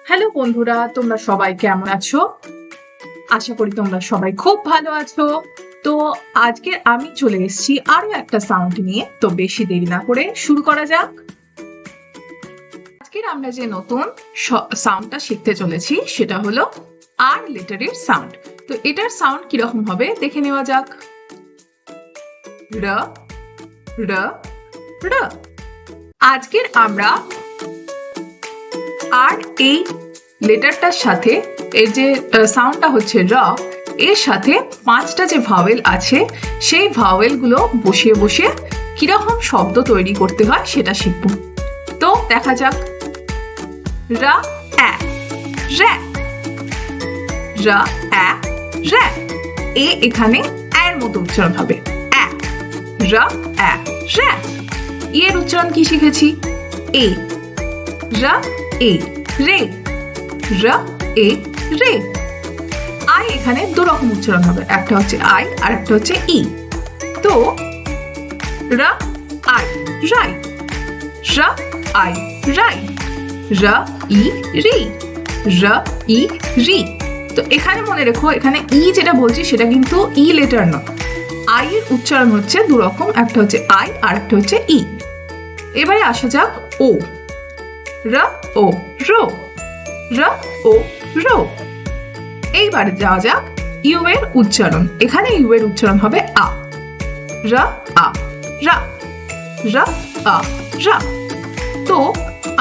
Hello বন্ধুরা, তোমরা সবাই কেমন আছো? আশা করি তোমরা সবাই খুব ভালো আছো। তো আজকে আমি চলে এসেছি আরো একটা সাউন্ড নিয়ে। তো বেশি দেরি না করে শুরু করা যাক। আজকের আমরা যে নতুন সাউন্ডটা শিখতে চলেছি সেটা হলো আর লেটারের সাউন্ড। তো এটার সাউন্ড কিরকম হবে দেখে নেওয়া যাক। র র র। আজকের আমরা আর এই লেটারটার সাথে এর যে সাউন্ডটা হচ্ছে র, এর সাথে 5টা যে ভাওয়েল আছে সেই ভাওয়েলগুলো বসিয়ে বসিয়ে কিরকম শব্দ তৈরি করতে হয় সেটা শিখব। তো দেখা যাক। রা অ্যা র্যা, রা অ্যা র্যা। এ এখানে এর মতো উচ্চারণ হবে, অ্যা। রা অ্যা র্যা। এর উচ্চারণ কি শিখেছি? এ। রা এ রে, র এ রে। আই এখানে দু রকম উচ্চারণ হবে, একটা হচ্ছে আই আর একটা হচ্ছে ই। তো র আই রাই, র আই রাই, র ই রি, র ই রি। তো এখানে মনে রেখো, এখানে ই যেটা বলছি সেটা কিন্তু ই লেটার নয়। আই এর উচ্চারণ হচ্ছে দু রকম, একটা হচ্ছে আই আর একটা হচ্ছে ই। এবারে আসা যাক ও। র ও রো, র ও রো। এইবারে যাওয়া যাক ইউ এর উচ্চারণ। এখানে ইউ এর উচ্চারণ হবে আ। র আ রা, র আ রা। তো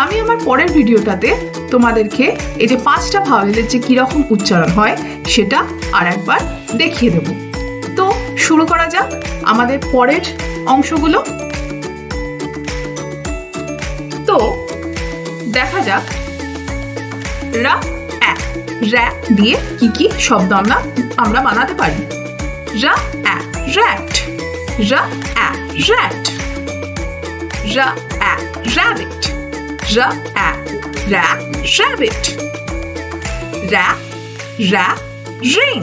আমি আমার পরের ভিডিওটাতে তোমাদেরকে এই যে 5টা ভাওয়েলের যে কিরকম উচ্চারণ হয় সেটা আর একবার দেখিয়ে দেব। তো শুরু করা যাক আমাদের পরের অংশগুলো। তো দেখা যাক রা অ্যা র্যা দিয়ে কি কি শব্দ আমরা বানাতে পারি। রা অ্যা র্যাট, রা অ্যা র্যাট, রা অ্যা র্যাবিট, রা অ্যা র্যা র্যাবিট, রা র্যা রিং।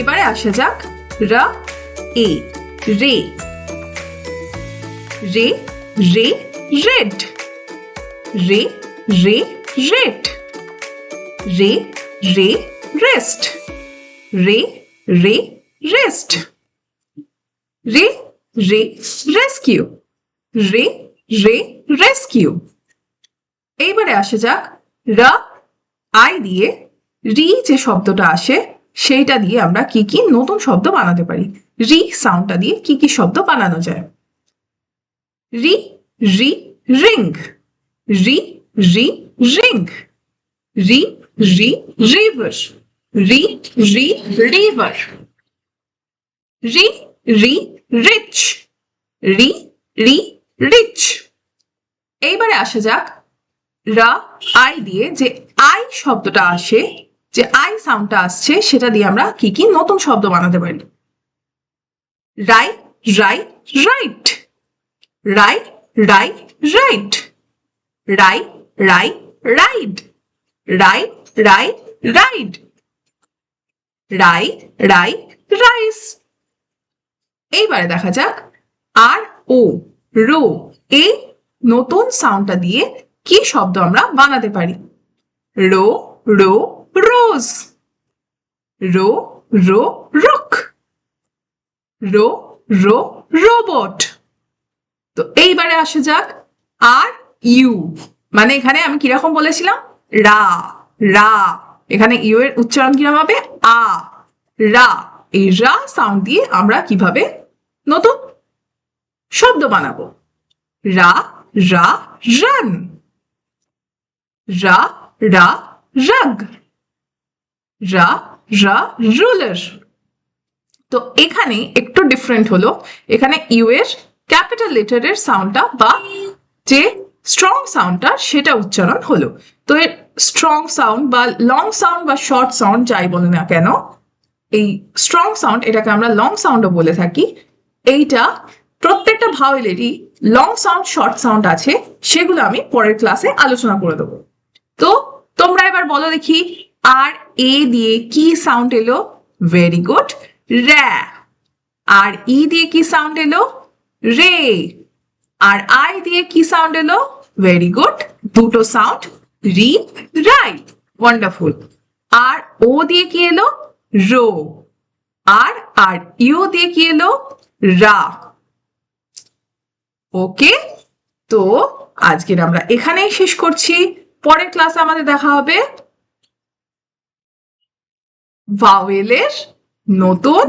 এবারে আসা যাক রা এ রে, রে রে রেড, রে রে রেড, রে রে রেস্ট, রে রে রেস্ট, রে রে রেস্কিউ, রে রে রেস্কিউ। এইবারে আসা যাক রা আই দিয়ে রি যে শব্দটা আসে সেইটা দিয়ে আমরা কি কি নতুন শব্দ বানাতে পারি। রি সাউন্ডটা দিয়ে কি কি শব্দ বানানো যায়। রি রি রিং, রি রি রিং, রি রি রিভার, রি রি রিভার, রি রি রিচ, রি রি রিচ। এইবারে আসা যাক রা আই দিয়ে যে আই শব্দটা আসে, যে আই সাউন্ডটা আসছে সেটা দিয়ে আমরা কি কি নতুন শব্দ বানাতে পারি। রাই রাই রাইট, রাই রাই রাইট, রাই রাই রাইড, রাই রাই রাইড, রাই রাই রাইস। এইবারে দেখা যাক আর ও রো এই নতুন সাউন্ডটা দিয়ে কি শব্দ আমরা বানাতে পারি। Row row rose, row row rock, row row robot. তো এইবারে আসা যাক আর ইউ, মানে এখানে আমি কিরকম বলেছিলাম রা রা, এখানে ইউ এর উচ্চারণ কিরকম হবে আ রা। এই রা সাউন্ড দিয়ে আমরা কিভাবে নতুন শব্দ বানাবো। রা রা রান, রা রা রাগ, রা রা রুলার। তো এখানে একটু ডিফারেন্ট হলো, এখানে ইউ এর ক্যাপিটাল লেটারের সাউন্ডটা বা যে স্ট্রং সাউন্ডটা সেটা উচ্চারণ হলো। তো এর স্ট্রং সাউন্ড বা লং সাউন্ড বা শর্ট সাউন্ড যাই বলে না কেন, এই স্ট্রং সাউন্ড এটাকে আমরা লং সাউন্ডও বলে থাকি। এইটা প্রত্যেকটা ভাওয়েলেরই লং সাউন্ড শর্ট সাউন্ড আছে, সেগুলো আমি পরের ক্লাসে আলোচনা করে দেবো। তো তোমরা এবার বলো দেখি আর এ দিয়ে কি সাউন্ড এলো। Very good, র্যা। আর ই দিয়ে কি সাউন্ড এলো? রে। আর আই দিয়ে কি সাউন্ড এলো? ভেরি গুড, দুটো সাউন্ড, রি, রাইট, ওয়ান্ডারফুল। আর ও দিয়ে কি এলো? রো। আর আর ইউ দিয়ে কি এলো? রা। ওকে, তো আজকের আমরা এখানেই শেষ করছি। পরের ক্লাসে আমাদের দেখা হবে ভাওয়েলের নতুন।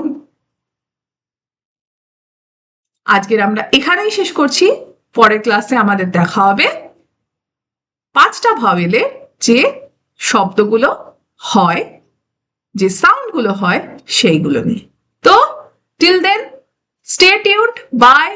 আজকের আমরা এখানেই শেষ করছি। পরের ক্লাসে আমাদের দেখা হবে 5টা ভাওয়েলের যে শব্দগুলো হয়, যে সাউন্ডগুলো হয় সেইগুলো নিয়ে। তো till then, stay tuned, by.